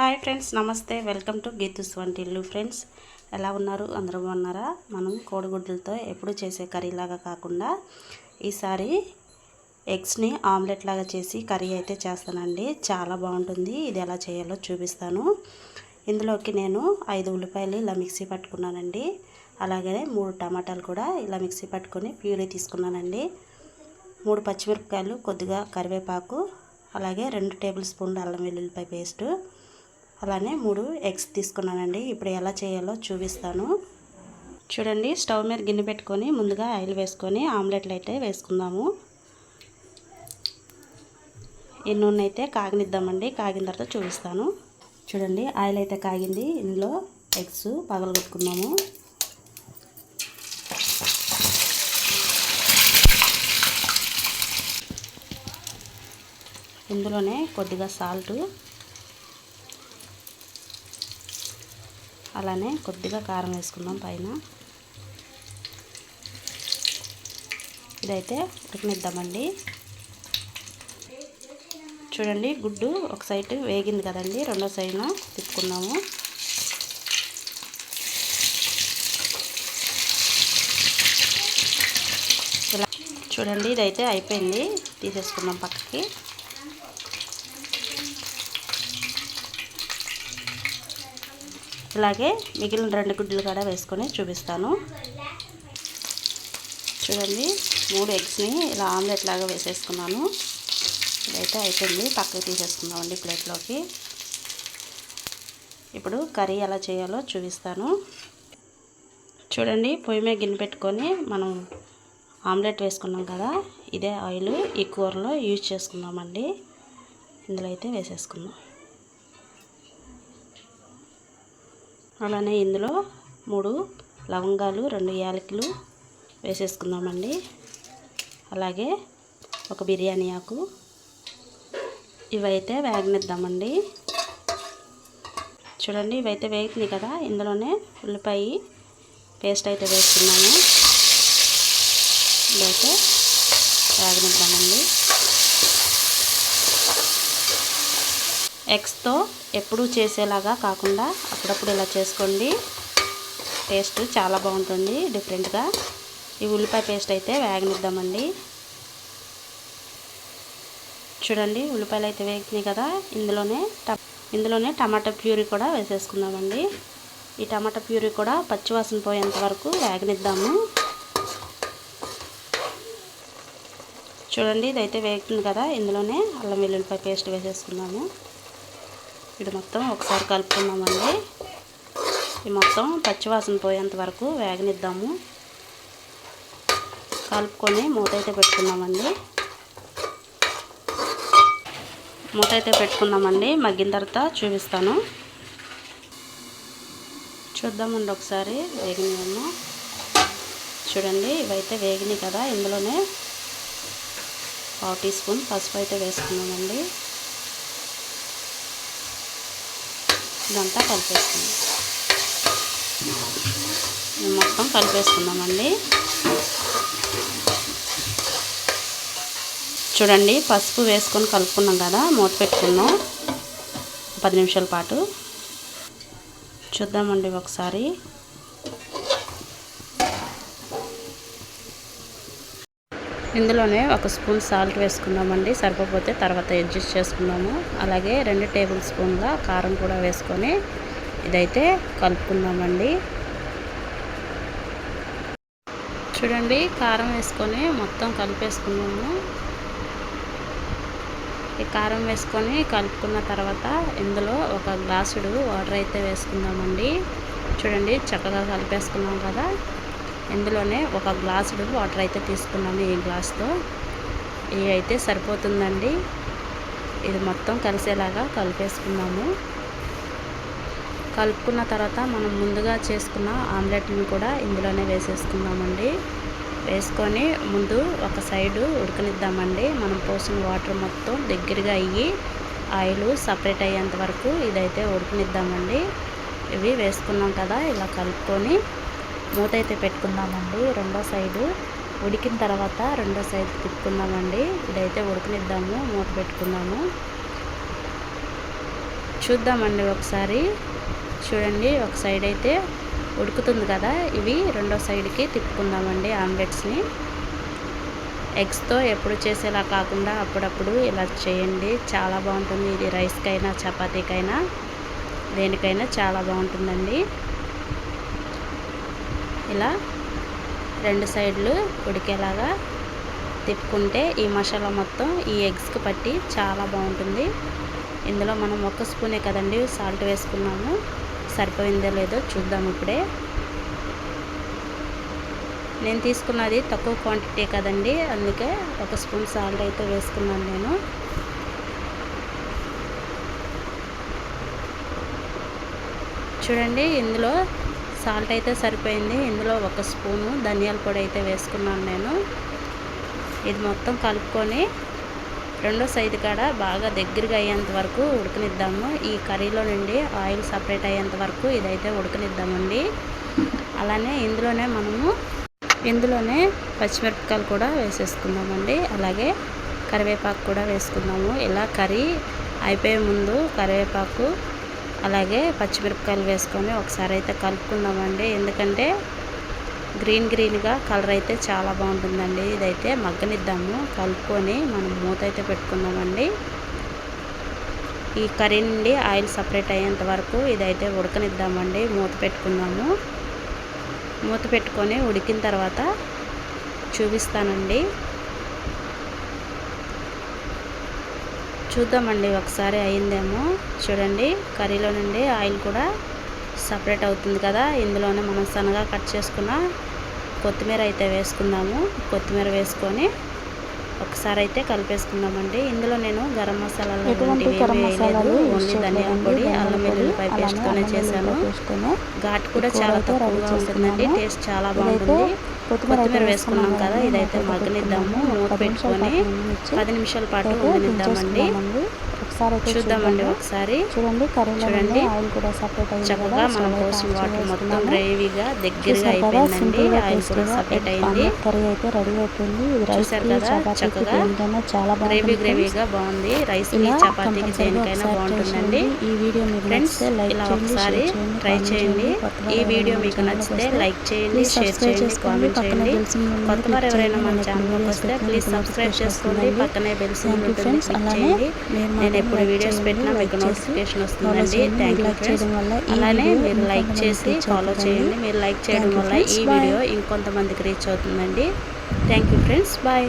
Hi friends, నమస్తే. Welcome to Geethu's Vantillu. Friends, ఎలా ఉన్నారు? అందరూ బాగున్నారా? మనం కోడిగుడ్లతో ఎప్పుడు చేసే కర్రీ లాగా కాకుండా ఈసారి ఎగ్స్ని ఆమ్లెట్ లాగా చేసి కర్రీ అయితే చేస్తానండి. చాలా బాగుంటుంది. ఇది ఎలా చేయాలో చూపిస్తాను. ఇందులోకి నేను 5 ఉల్లిపాయలు ఇలా మిక్సీ పట్టుకున్నానండి. అలాగే 3 టమాటాలు కూడా ఇలా మిక్సీ పట్టుకొని ప్యూరీ తీసుకున్నానండి. 3 పచ్చిమిరపకాయలు, కొద్దిగా కరివేపాకు, అలాగే 2 టేబుల్ స్పూన్లు అల్లం వెల్లుల్లిపాయ పేస్టు, అలానే 3 ఎగ్స్ తీసుకున్నానండి. ఇప్పుడు ఎలా చేయాలో చూపిస్తాను. చూడండి, స్టవ్ మీద గిన్నె పెట్టుకొని ముందుగా ఆయిల్ వేసుకొని ఆమ్లెట్లు అయితే వేసుకుందాము. ఈ నూనె అయితే కాగనిద్దామండి. కాగిన తర్వాత చూపిస్తాను. చూడండి, ఆయిల్ అయితే కాగింది. ఇందులో ఎగ్స్ పగలగొట్టుకుందాము. ఇందులోనే కొద్దిగా సాల్టు, అలానే కొద్దిగా కారం వేసుకుందాం పైన. ఇదైతే ఉడకనిద్దామండి. చూడండి, గుడ్డు ఒక సైడ్ వేగింది కదండి, రెండో సైడ్న తిప్పుకున్నాము. ఇలా చూడండి, ఇదైతే అయిపోయింది. తీసేసుకుందాం పక్కకి. ఇలాగే మిగిలిన 2 గుడ్లు కూడా వేసుకొని చూపిస్తాను. చూడండి, 3 ఎగ్స్ని ఇలా ఆమ్లెట్ లాగా వేసేసుకున్నాను. ఇదైతే అయిపోయింది. పక్కకి తీసేసుకుందామండి ప్లేట్లోకి. ఇప్పుడు కర్రీ ఎలా చేయాలో చూపిస్తాను. చూడండి, పొయ్యి మీద గిన్నె పెట్టుకొని మనం ఆమ్లెట్ వేసుకున్నాం కదా, ఇదే ఆయిల్ ఈ కూరలో యూజ్ చేసుకుందామండి. ఇందులో అయితే వేసేసుకుందాం. అలానే ఇందులో 3 లవంగాలు, 2 యాలకులు వేసేసుకుందామండి. అలాగే ఒక బిర్యానీ ఆకు. ఇవైతే వేగనిద్దామండి. చూడండి, ఇవైతే వేగుతుంది కదా, ఇందులోనే ఉల్లిపాయ పేస్ట్ అయితే వేసుకున్నాము. ఇవైతే వేగనిద్దామండి. ఎగ్స్తో ఎప్పుడూ చేసేలాగా కాకుండా అప్పుడప్పుడు ఇలా చేసుకోండి. టేస్ట్ చాలా బాగుంటుంది డిఫరెంట్గా. ఈ ఉల్లిపాయ పేస్ట్ అయితే వేగనిద్దామండి. చూడండి, ఉల్లిపాయలు అయితే వేగుతున్నాయి కదా, ఇందులోనే టమాటా ప్యూరీ కూడా వేసేసుకుందామండి. ఈ టమాటా ప్యూరీ కూడా పచ్చివాసన పోయేంత వరకు వేగనిద్దాము. చూడండి, ఇదైతే వేగుతుంది కదా, ఇందులోనే అల్లం వెల్లుల్లిపాయ పేస్ట్ వేసేసుకుందాము. ఇది మొత్తం ఒకసారి కలుపుకుందామండి. ఇది మొత్తం పచ్చివాసన పోయేంత వరకు వేగనిద్దాము. కలుపుకొని మూత అయితే పెట్టుకుందామండి. మగ్గిన తర్వాత చూపిస్తాను. చూద్దామండి ఒకసారి వేగినాయేమో. చూడండి, ఇవైతే వేగినాయి కదా, ఇందులోనే 1 టీ స్పూన్ పసుపు అయితే వేసుకున్నామండి. ఇదంతా కలిపేసుకుందాం. మొత్తం కలిపేసుకుందామండి. చూడండి, పసుపు వేసుకొని కలుపుకున్నాం కదా, మూత పెట్టుకుందాం 10 నిమిషాల పాటు. చూద్దామండి ఒకసారి. ఇందులోనే 1 స్పూన్ సాల్ట్ వేసుకుందామండి. సరిపోతే తర్వాత అడ్జస్ట్ చేసుకుందాము. అలాగే 2 టేబుల్ స్పూన్ల కారం కూడా వేసుకొని ఇదైతే కలుపుకుందామండి. చూడండి, కారం వేసుకొని మొత్తం కలిపేసుకుందాము. ఈ కారం వేసుకొని కలుపుకున్న తర్వాత ఇందులో 1 గ్లాసుడు వాటర్ అయితే వేసుకుందామండి. చూడండి, చక్కగా కలిపేసుకున్నాం కదా, ఇందులోనే 1 గ్లాసుడు వాటర్ అయితే తీసుకున్నాము. ఈ గ్లాస్తో ఇవి అయితే సరిపోతుందండి. ఇది మొత్తం కలిసేలాగా కలిపేసుకున్నాము. కలుపుకున్న తర్వాత మనం ముందుగా చేసుకున్న ఆమ్లెట్ని కూడా ఇందులోనే వేసేసుకుందామండి. వేసుకొని ముందు ఒక సైడు ఉడకనిద్దామండి. మనం పోసిన వాటర్ మొత్తం దగ్గరగా అయ్యి ఆయిల్ సపరేట్ అయ్యేంత వరకు ఇదైతే ఉడకనిద్దామండి. ఇవి వేసుకున్నాం కదా, ఇలా కలుపుకొని మూత అయితే పెట్టుకుందామండి. రెండో సైడు ఉడికిన తర్వాత రెండో సైడ్ తిప్పుకుందామండి. ఇదైతే ఉడకనిద్దాము. మూత పెట్టుకుందాము. చూద్దామండి ఒకసారి. చూడండి, ఒక సైడ్ అయితే ఉడుకుతుంది కదా, ఇవి రెండో సైడ్కి తిప్పుకుందామండి ఆమ్లెట్స్ని. ఎగ్స్తో ఎప్పుడు చేసేలా కాకుండా అప్పుడప్పుడు ఇలా చేయండి, చాలా బాగుంటుంది. ఇది రైస్కైనా చపాతీకైనా దేనికైనా చాలా బాగుంటుందండి. ఇలా రెండు సైడ్లు ఉడికేలాగా తిప్పుకుంటే ఈ మసాలా మొత్తం ఈ ఎగ్స్కి పట్టి చాలా బాగుంటుంది. ఇందులో మనం 1 స్పూనే కదండి సాల్ట్ వేసుకున్నాము, సరిపోయిందో లేదో చూద్దాం ఇప్పుడే. నేను తీసుకున్నది తక్కువ క్వాంటిటీ కదండి, అందుకే 1 స్పూన్ సాల్ట్ అయితే వేసుకున్నాను నేను. చూడండి, ఇందులో సాల్ట్ అయితే సరిపోయింది. ఇందులో 1 స్పూను ధనియాల పొడి అయితే వేసుకున్నాను నేను. ఇది మొత్తం కలుపుకొని రెండో సైడ్ కాడ బాగా దగ్గరగా అయ్యేంత వరకు ఉడకనిద్దాము. ఈ కర్రీలో నుండి ఆయిల్ సపరేట్ అయ్యేంత వరకు ఇదైతే ఉడకనిద్దామండి. అలానే ఇందులోనే పచ్చిమిరపకాయలు కూడా వేసేసుకుందామండి. అలాగే కరివేపాకు కూడా వేసుకుందాము. ఇలా కర్రీ అయిపోయే ముందు కరివేపాకు అలాగే పచ్చిమిరపకాయలు వేసుకొని ఒకసారి అయితే కలుపుకుందామండి. ఎందుకంటే గ్రీన్గా కలర్ అయితే చాలా బాగుంటుందండి. ఇదైతే మగ్గనిద్దాము. కలుపుకొని మనం మూత అయితే పెట్టుకుందామండి. ఈ కర్రీ నుండి ఆయిల్ సపరేట్ అయ్యేంత వరకు ఇదైతే ఉడకనిద్దామండి. మూత పెట్టుకుందాము. మూత పెట్టుకొని ఉడికిన తర్వాత చూపిస్తానండి. చూద్దామండి ఒకసారి అయిందేమో. చూడండి, కర్రీలో నుండి ఆయిల్ కూడా సపరేట్ అవుతుంది కదా. ఇందులోనే మనం సన్నగా కట్ చేసుకున్న కొత్తిమీర అయితే వేసుకుందాము. కొత్తిమీర వేసుకొని ఒకసారి అయితే కలిపేసుకుందామండి. ఇందులో నేను గరం మసాలాలు వేయలేదు, ఓన్లీ ధనియాల పొడి, అల్లం వెల్లుల్లిపాయ పేస్ట్తోనే చేశాను. ఘాటు కూడా చాలా తక్కువగా ఉంటుందండి, టేస్ట్ చాలా బాగుంటుంది. కొత్తిమీర వేసుకున్నాం కదా, ఇదైతే మగ్గనిద్దాము. మూత పెట్టుకొని 10 నిమిషాల పాటు ఉండనిద్దామండి. చూద్దామండి ఒకసారి. చూడండి, చక్కగా మనం పోసిన వాటర్ మొత్తం గ్రేవీగా దగ్గరగా అయిపోయిందండి. ఆయిల్ కూడా సపరేట్ అయింది. చూసారు కదా, చక్కగా గ్రేవీగా బాగుంది. రైస్కి చపాతీకి దేనికైనా బాగుంటుందండి. ఫ్రెండ్స్, ఇలా ఒకసారి ట్రై చేయండి. ఈ వీడియో మీకు నచ్చితే లైక్ చేయండి, షేర్ చేయండి, కామెంట్ చేయండి. కొత్త వారు ఎవరైనా మన ఛానల్కి వస్తే ప్లీజ్ సబ్స్క్రైబ్ చేసుకోండి. పక్కనే బెల్ సింబల్ ఉంటుంది, క్లిక్ చేయండి. నేను ఎప్పుడు వీడియోస్ పెట్టినా మీకు నోటిఫికేషన్ వస్తుందండి. Thank you friends. అలానే మీరు లైక్ చేసి ఫాలో చేయండి. మీరు లైక్ చేయడం వల్ల ఈ వీడియో ఇంకొంతమందికి రీచ్ అవుతుందండి. Thank you friends. బాయ్.